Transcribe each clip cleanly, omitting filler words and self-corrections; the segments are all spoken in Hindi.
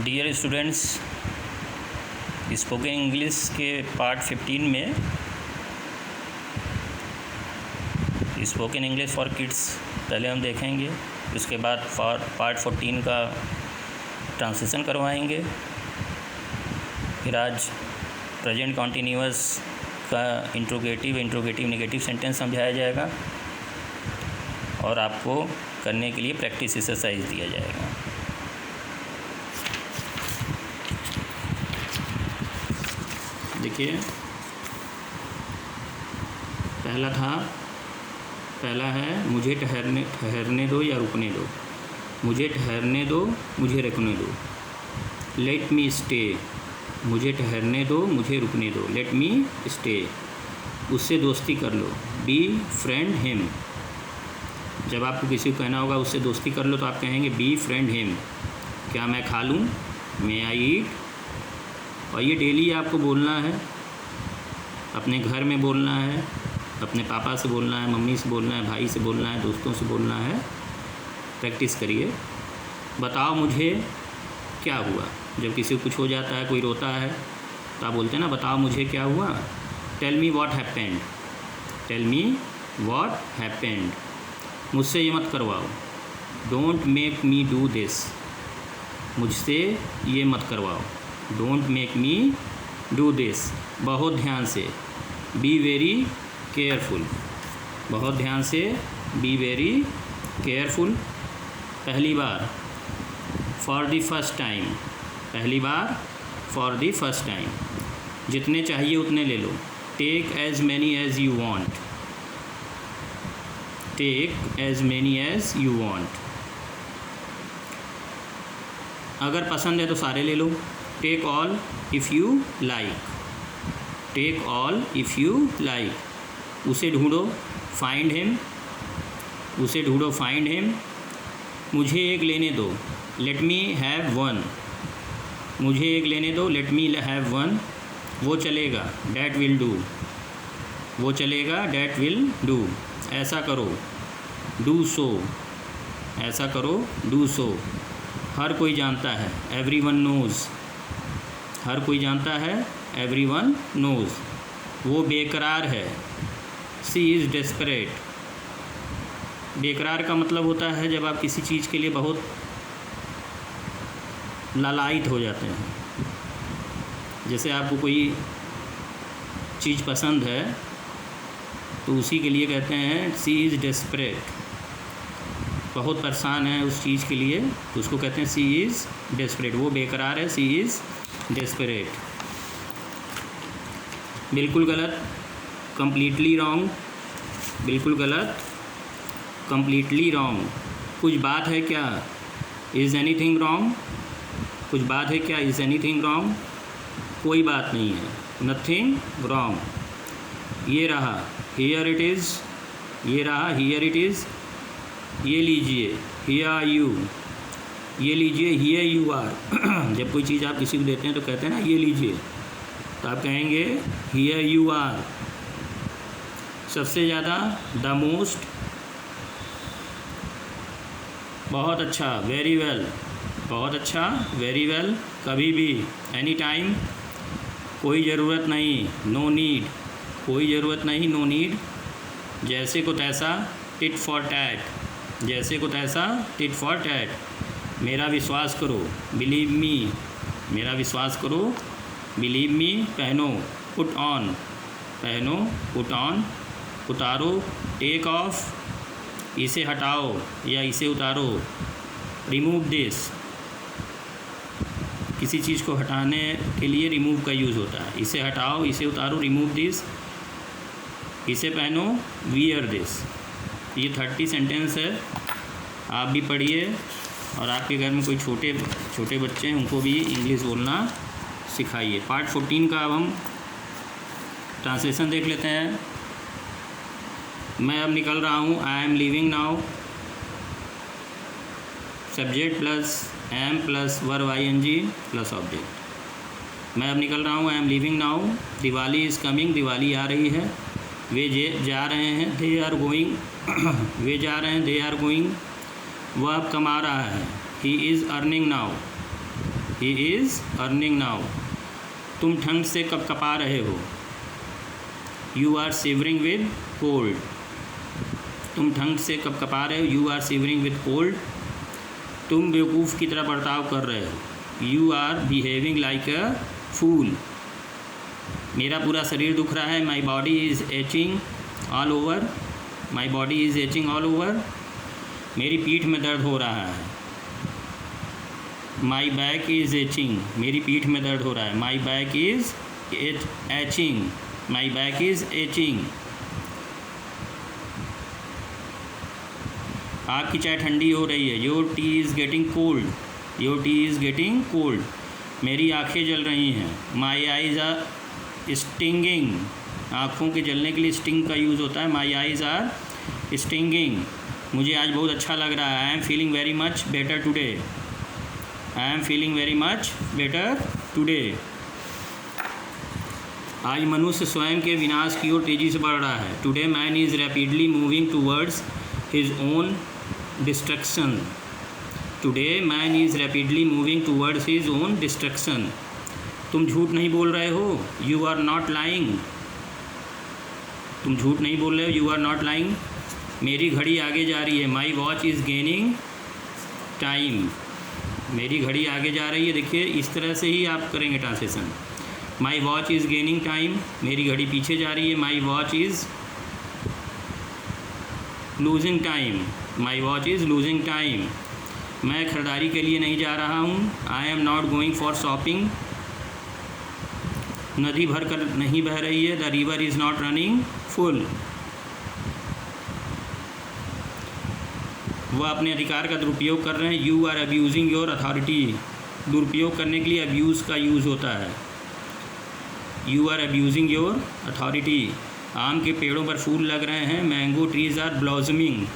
डियर स्टूडेंट्स, स्पोकन इंग्लिश के पार्ट 15 में स्पोकन इंग्लिश फॉर किड्स पहले हम देखेंगे। उसके बाद पार्ट 14 का ट्रांसलेशन करवाएंगे। फिर आज प्रेजेंट कॉन्टिन्यूअस का इंट्रोगेटिव नेगेटिव सेंटेंस समझाया जाएगा और आपको करने के लिए प्रैक्टिस एक्सरसाइज दिया जाएगा। देखिए, पहला है मुझे ठहरने दो या रुकने दो। मुझे ठहरने दो, मुझे रुकने दो। Let me stay. मुझे ठहरने दो, मुझे रुकने दो। Let me stay. उससे दोस्ती कर लो। Be friend him. जब आपको किसी को कहना होगा उससे दोस्ती कर लो तो आप कहेंगे बी फ्रेंड हिम। क्या मैं खा लूँ? मे आई ईट। और ये डेली आपको बोलना है। अपने घर में बोलना है, अपने पापा से बोलना है, मम्मी से बोलना है, भाई से बोलना है, दोस्तों से बोलना है। प्रैक्टिस करिए। बताओ मुझे क्या हुआ। जब किसी को कुछ हो जाता है, कोई रोता है तो आप बोलते हैं ना, बताओ मुझे क्या हुआ। Tell me what happened. Tell me what happened. मुझसे ये मत करवाओ। Don't make me do this. मुझसे ये मत करवाओ। Don't make me do this. बहुत ध्यान से। Be very careful. बहुत ध्यान से। Be very careful. पहली बार। For the first time. पहली बार। For the first time. जितने चाहिए उतने ले लो। Take as many as you want. Take as many as you want. अगर पसंद है तो सारे ले लो। Take all if you like. Take all if you like. उसे ढूंढो। Find him. उसे ढूंढो। Find him. मुझे एक लेने दो। Let me have one. मुझे एक लेने दो। Let me have one. वो चलेगा। That will do. वो चलेगा। That will do. ऐसा करो। Do so. ऐसा करो। डू सो। हर कोई जानता है। Everyone nose. हर कोई जानता है। Everyone knows. वो बेकरार है। She is desperate. बेकरार का मतलब होता है जब आप किसी चीज़ के लिए बहुत लालायित हो जाते हैं। जैसे आपको कोई चीज़ पसंद है तो उसी के लिए कहते हैं सी इज़ डेस्परेट। बहुत परेशान है उस चीज़ के लिए तो उसको कहते हैं सी इज़ डेस्परेट। वो बेकरार है। She is desperate. बिल्कुल गलत। Completely wrong. बिल्कुल गलत। Completely wrong. कुछ बात है क्या? Is anything wrong. कुछ बात है क्या? Is anything wrong. कोई बात नहीं है। Nothing wrong. ये रहा। Here it is. ये रहा। Here it is. ये लीजिए। Here are you. ये लीजिए। Here you are. जब कोई चीज़ आप किसी को देते हैं तो कहते हैं ना ये लीजिए, तो आप कहेंगे हियर यू आर। सबसे ज़्यादा। The most. बहुत अच्छा। Very well. बहुत अच्छा। Very well. कभी भी। Any time. कोई ज़रूरत नहीं। No need. कोई ज़रूरत नहीं। No need. जैसे को तैसा। Tit for tat. जैसे को तैसा। Tit for tat. मेरा विश्वास करो। Believe me. मेरा विश्वास करो। Believe me. पहनो। Put on. पहनो। Put on. उतारो। Take off. इसे हटाओ या इसे उतारो। Remove this. किसी चीज़ को हटाने के लिए रिमूव का यूज़ होता है। इसे हटाओ, इसे उतारो। Remove this. इसे पहनो। Wear this. ये 30 सेंटेंस है। आप भी पढ़िए और आपके घर में कोई छोटे बच्चे हैं उनको भी इंग्लिश बोलना सिखाइए। पार्ट 14 का अब हम ट्रांसलेशन देख लेते हैं। मैं अब निकल रहा हूँ। I am leaving now. Subject plus am plus verb ING plus object. मैं अब निकल रहा हूँ। I am leaving now. Diwali is coming. Diwali आ रही है। वे जा रहे हैं। They are going. वे जा रहे हैं। They are going. वह अब कमा रहा है। He is earning now. He is earning now. तुम ठंड से कब कपा रहे हो, you are shivering with cold. तुम ठंड से कब कपा रहे हो, you are shivering with cold. तुम बेवकूफ़ की तरह बर्ताव कर रहे हो, you are behaving like a fool. मेरा पूरा शरीर दुख रहा है, my body is aching all over. My body is aching all over. मेरी पीठ में दर्द हो रहा है, माई बैक इज़ एचिंग। मेरी पीठ में दर्द हो रहा है, my back is etching. My back is etching. आपकी चाय ठंडी हो रही है, your T is getting cold. Your T is getting cold. मेरी आँखें जल रही हैं, माई आइज़ आर स्टिंगिंग। आँखों के जलने के लिए स्टिंग का यूज़ होता है, माई आइज़ आर स्टिंगिंग। मुझे आज बहुत अच्छा लग रहा है, I am feeling very much better today. I am feeling very much better today. आज मनुष्य स्वयं के विनाश की ओर तेज़ी से बढ़ रहा है। Today man is rapidly moving towards his own destruction. Today man is rapidly moving towards his own destruction. तुम झूठ नहीं बोल रहे हो, यू आर नॉट लाइंग। तुम झूठ नहीं बोल रहे हो, यू आर नॉट लाइंग। मेरी घड़ी आगे जा रही है, my watch is gaining time. मेरी घड़ी आगे जा रही है। देखिए इस तरह से ही आप करेंगे translation. My watch is gaining time, मेरी घड़ी पीछे जा रही है, my watch is losing time. My watch is losing time. मैं खरीदारी के लिए नहीं जा रहा हूँ, I am not going for shopping. नदी भर कर नहीं बह रही है, the river is not running full. वह अपने अधिकार का दुरुपयोग कर रहे हैं, you are abusing your authority. दुरुपयोग करने के लिए अब्यूज़ का यूज़ होता है, you are abusing your authority. आम के पेड़ों पर फूल लग रहे हैं, mango trees are blossoming.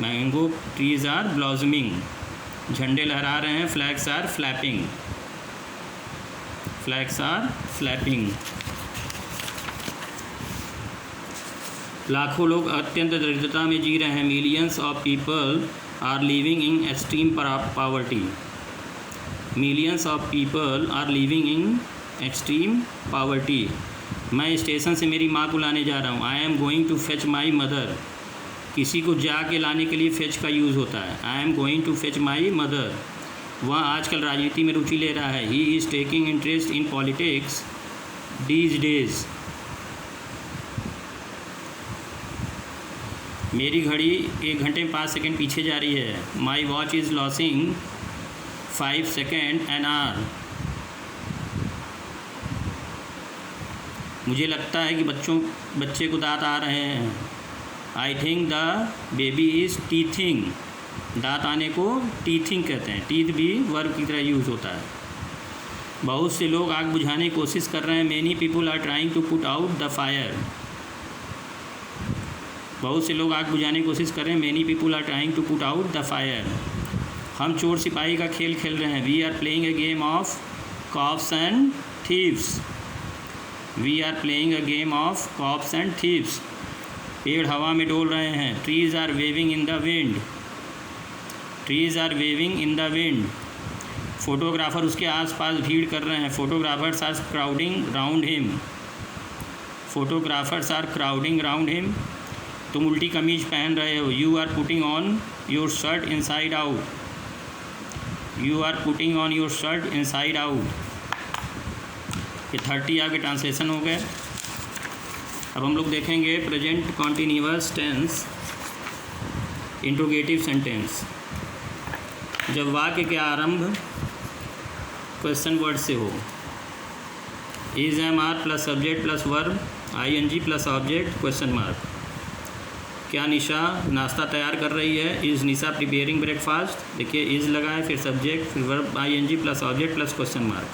Mango trees are blossoming. झंडे लहरा रहे हैं, flags are flapping. Flags are flapping. लाखों लोग अत्यंत दरिद्रता में जी रहे हैं, millions of people are living in extreme poverty. Millions of people are living in extreme poverty. मैं स्टेशन से मेरी माँ को लाने जा रहा हूँ, I am going to fetch my mother. किसी को जा के लाने के लिए फेच का यूज़ होता है, I am going to fetch my mother. वह आजकल राजनीति में रुचि ले रहा है, he is taking interest in politics these days. मेरी घड़ी 1 घंटे में 5 सेकेंड पीछे जा रही है, my watch is losing 5 second an hour. मुझे लगता है कि बच्चे को दांत आ रहे हैं, I think the baby is teething. दांत आने को टीथिंग कहते हैं, टीथ भी वर्ब की तरह यूज़ होता है। बहुत से लोग आग बुझाने की कोशिश कर रहे हैं, many people are trying to put out the fire. बहुत से लोग आग बुझाने की कोशिश कर रहे हैं, many people are trying to put out the fire. हम चोर सिपाही का खेल खेल रहे हैं, we are playing a game of cops and thieves. We are playing a game of cops and thieves. पेड़ हवा में डोल रहे हैं, trees are waving in the wind. Trees are waving in the wind. Photographer उसके आसपास भीड़ कर रहे हैं, photographers are crowding round him. Photographers are crowding round him. तुम उल्टी कमीज पहन रहे हो, you are putting on your shirt inside out. You are putting on your shirt inside out. ये 30 आपके ट्रांसलेशन हो गए। अब हम लोग देखेंगे present continuous tense interrogative sentence. जब वाक्य के आरंभ क्वेश्चन वर्ड से हो, is am are plus subject plus verb, ING plus object question mark. क्या निशा नाश्ता तैयार कर रही है, इज़ निशा प्रिपेयरिंग ब्रेकफास्ट। देखिए इज़ लगा है, फिर सब्जेक्ट, फिर verb ING plus object plus question mark.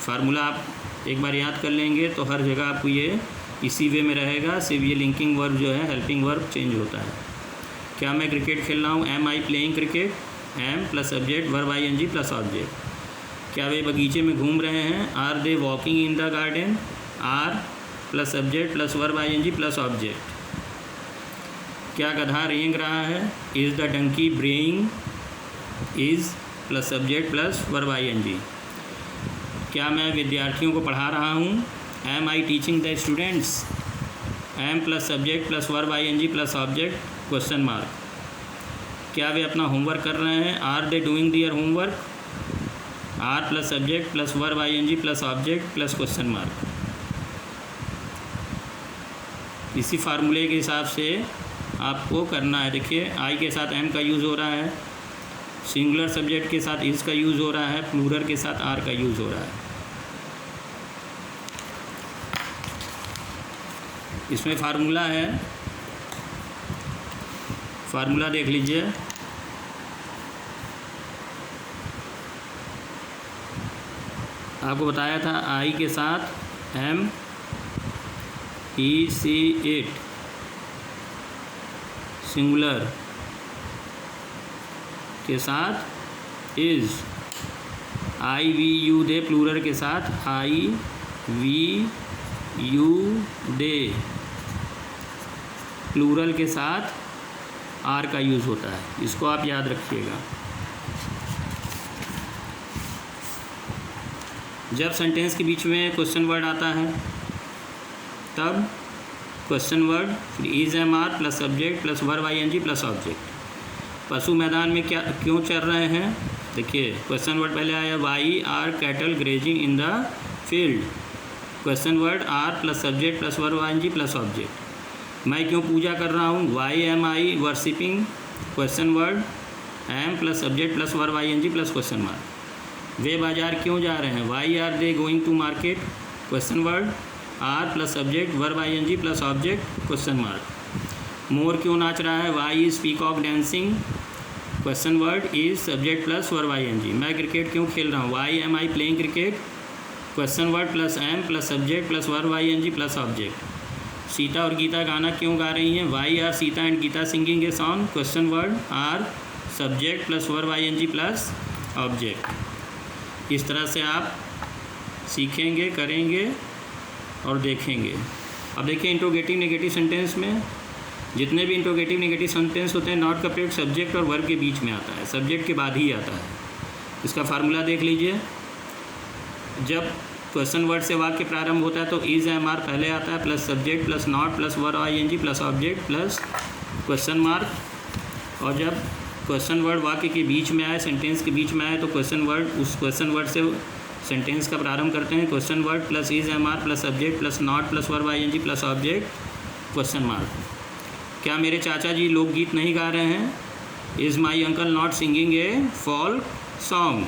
Formula आप एक बार याद कर लेंगे तो हर जगह आपको ये इसी वे में रहेगा, सिर्फ ये लिंकिंग वर्ब जो है, हेल्पिंग वर्ब चेंज होता है। क्या मैं क्रिकेट खेल रहा हूँ, am I playing cricket, am plus subject verb ING plus object. क्या वे बगीचे में घूम रहे हैं, are they walking in the garden, are plus subject plus verb ING plus object. क्या गधा रेंग रहा है, is the donkey braying, is plus subject plus verb I N G. क्या मैं विद्यार्थियों को पढ़ा रहा हूँ? Am I teaching the students? Am plus subject plus verb ING plus object question mark. क्या वे अपना होमवर्क कर रहे हैं? Are they doing their homework? Are plus subject plus verb ING plus object plus question mark. इसी फार्मूले के हिसाब से आपको करना है। देखिए, आई के साथ एम का यूज़ हो रहा है, सिंगुलर सब्जेक्ट के साथ इज का यूज़ हो रहा है, प्लूरल के साथ आर का यूज़ हो रहा है। इसमें फार्मूला है, फार्मूला देख लीजिए। आपको बताया था आई के साथ am he she it singular के साथ is, I we you they plural के साथ I we you they, plural के साथ आर का यूज़ होता है। इसको आप याद रखिएगा। जब सेंटेंस के बीच में क्वेश्चन वर्ड आता है तब क्वेश्चन वर्ड फिर is am are plus subject plus verb ING plus object. पशु मैदान में क्या क्यों चल रहे हैं? देखिए, क्वेश्चन वर्ड पहले आया why are cattle grazing in the field. Question word are plus subject plus verb ING plus object. मैं क्यों पूजा कर रहा हूँ? Why am I worshipping. Question word am plus subject plus verb ING plus question mark. वे बाजार क्यों जा रहे हैं? Why are they going to market. Question word are plus subject verb ING plus object question mark. मोर क्यों नाच रहा है? Y is peacock dancing. Question word is subject plus verb ING. मैं क्रिकेट क्यों खेल रहा हूँ? Why am I playing cricket. Question word plus am plus subject plus verb ING plus object. Sita और गीता गाना क्यों गा रही हैं? Why are Sita and Gita singing a song. Question word are subject plus verb ING plus object. इस तरह से आप सीखेंगे, करेंगे और देखेंगे। अब देखिए, इंट्रोगेटिव नेगेटिव सेंटेंस में जितने भी इंट्रोगेटिव नेगेटिव सेंटेंस होते हैं नॉट का प्रयोग सब्जेक्ट और वर्ब के बीच में आता है, सब्जेक्ट के बाद ही आता है। इसका फार्मूला देख लीजिए। जब क्वेश्चन वर्ड से वाक्य प्रारंभ होता है तो इज एम आर पहले आता है plus subject plus not plus verb ING plus object plus question mark. और जब क्वेश्चन वर्ड वाक्य के बीच में आए, सेंटेंस के बीच में आए, तो क्वेश्चन वर्ड उस क्वेश्चन वर्ड से सेंटेंस का प्रारंभ करते हैं। Question word plus is am are plus subject plus not plus verb ING plus object question mark. क्या मेरे चाचा जी लोकगीत नहीं गा रहे हैं? Is my uncle not singing a folk song.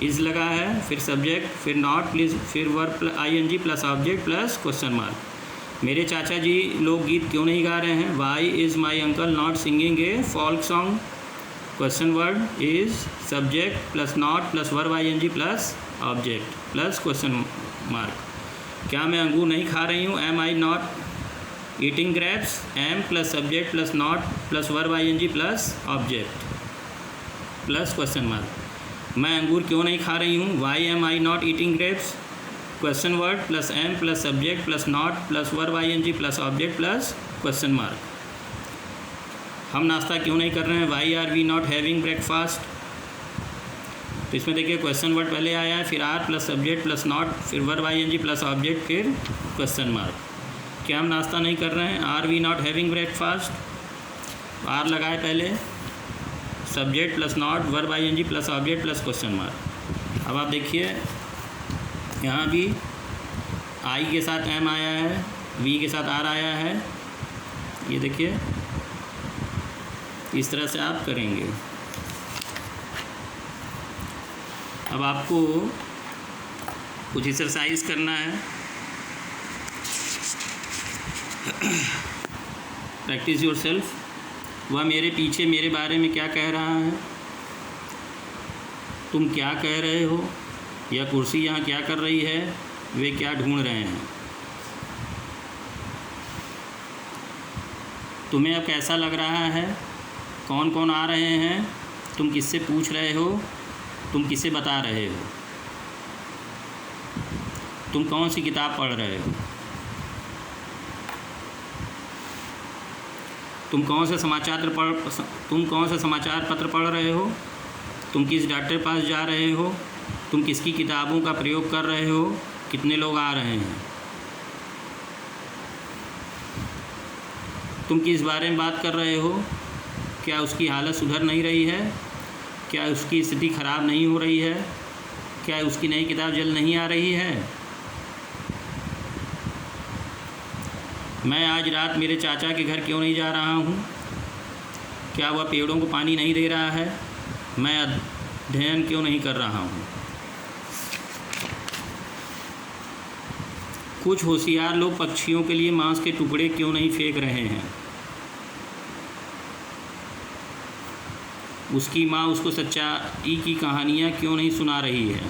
Is लगा है, फिर सब्जेक्ट, फिर नॉट, प्लीज, फिर verb ING plus object plus question mark. मेरे चाचा जी लोकगीत क्यों नहीं गा रहे हैं? Why is my uncle not singing a folk song. Question word is subject plus not plus verb ING plus object plus question mark. क्या मैं अंगूर नहीं खा रही हूँ? Am I not eating grapes. Am plus subject plus not plus verb ING plus object plus question mark. मैं अंगूर क्यों नहीं खा रही हूँ? Why am I not eating grapes. Question word plus am plus subject plus not plus verb ING plus object plus question mark. हम नाश्ता क्यों नहीं कर रहे हैं? Why are we not having breakfast. तो इसमें देखिए, क्वेश्चन वर्ड पहले आया है, फिर are plus subject plus not, फिर वर्ब आईएनजी प्लस ऑब्जेक्ट, फिर क्वेश्चन मार्क। क्या हम नाश्ता नहीं कर रहे हैं? Are we not having breakfast. Are लगाए पहले, subject plus not, verb ING plus object plus question mark. अब आप देखिए, यहाँ भी आई के साथ एम आया है, वी के साथ आर आया है। ये देखिए, इस तरह से आप करेंगे। अब आपको कुछ एक्सरसाइज करना है। Practice your self. वह मेरे पीछे मेरे बारे में क्या कह रहा है? तुम क्या कह रहे हो? यह कुर्सी यहाँ क्या कर रही है? वे क्या ढूंढ रहे हैं? तुम्हें अब कैसा लग रहा है? कौन कौन आ रहे हैं? तुम किससे पूछ रहे हो? तुम किसे बता रहे हो? तुम कौन सी किताब पढ़ रहे हो? तुम कौन से समाचार पत्र पढ़ रहे हो? तुम किस डॉक्टर के पास जा रहे हो? तुम किसकी किताबों का प्रयोग कर रहे हो? कितने लोग आ रहे हैं? तुम किस बारे में बात कर रहे हो? क्या उसकी हालत सुधर नहीं रही है? क्या उसकी स्थिति ख़राब नहीं हो रही है? क्या उसकी नई किताब जल्द नहीं आ रही है? मैं आज रात मेरे चाचा के घर क्यों नहीं जा रहा हूँ? क्या वह पेड़ों को पानी नहीं दे रहा है? मैं अध्ययन क्यों नहीं कर रहा हूँ? कुछ होशियार लोग पक्षियों के लिए मांस के टुकड़े क्यों नहीं फेंक रहे हैं? उसकी माँ उसको सच्चाई की कहानियाँ क्यों नहीं सुना रही है?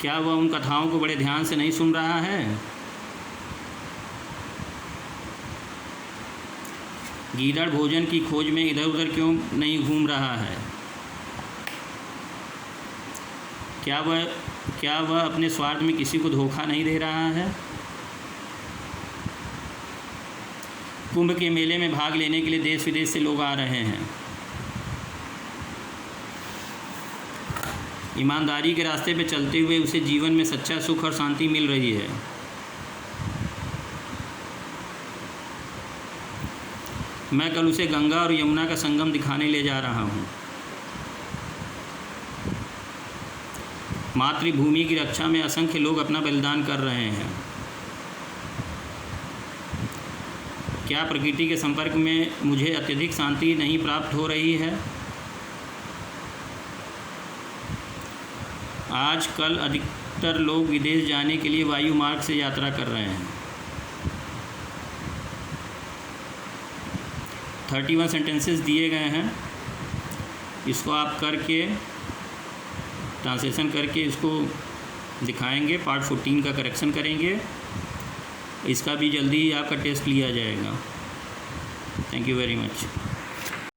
क्या वह उन कथाओं को बड़े ध्यान से नहीं सुन रहा है? गीदड़ भोजन की खोज में इधर उधर क्यों नहीं घूम रहा है? क्या वह अपने स्वार्थ में किसी को धोखा नहीं दे रहा है? कुंभ के मेले में भाग लेने के लिए देश विदेश से लोग आ रहे हैं। ईमानदारी के रास्ते पर चलते हुए उसे जीवन में सच्चा सुख और शांति मिल रही है। मैं कल उसे गंगा और यमुना का संगम दिखाने ले जा रहा हूँ। मातृभूमि की रक्षा में असंख्य लोग अपना बलिदान कर रहे हैं। क्या प्रकृति के संपर्क में मुझे अत्यधिक शांति नहीं प्राप्त हो रही है? आजकल अधिकतर लोग विदेश जाने के लिए वायु मार्ग से यात्रा कर रहे हैं। 31 सेंटेंसेस दिए गए हैं। इसको आप करके ट्रांसलेशन करके इसको दिखाएंगे। पार्ट 14 का करेक्शन करेंगे। इसका भी जल्दी ही आपका टेस्ट लिया जाएगा। Thank you very much.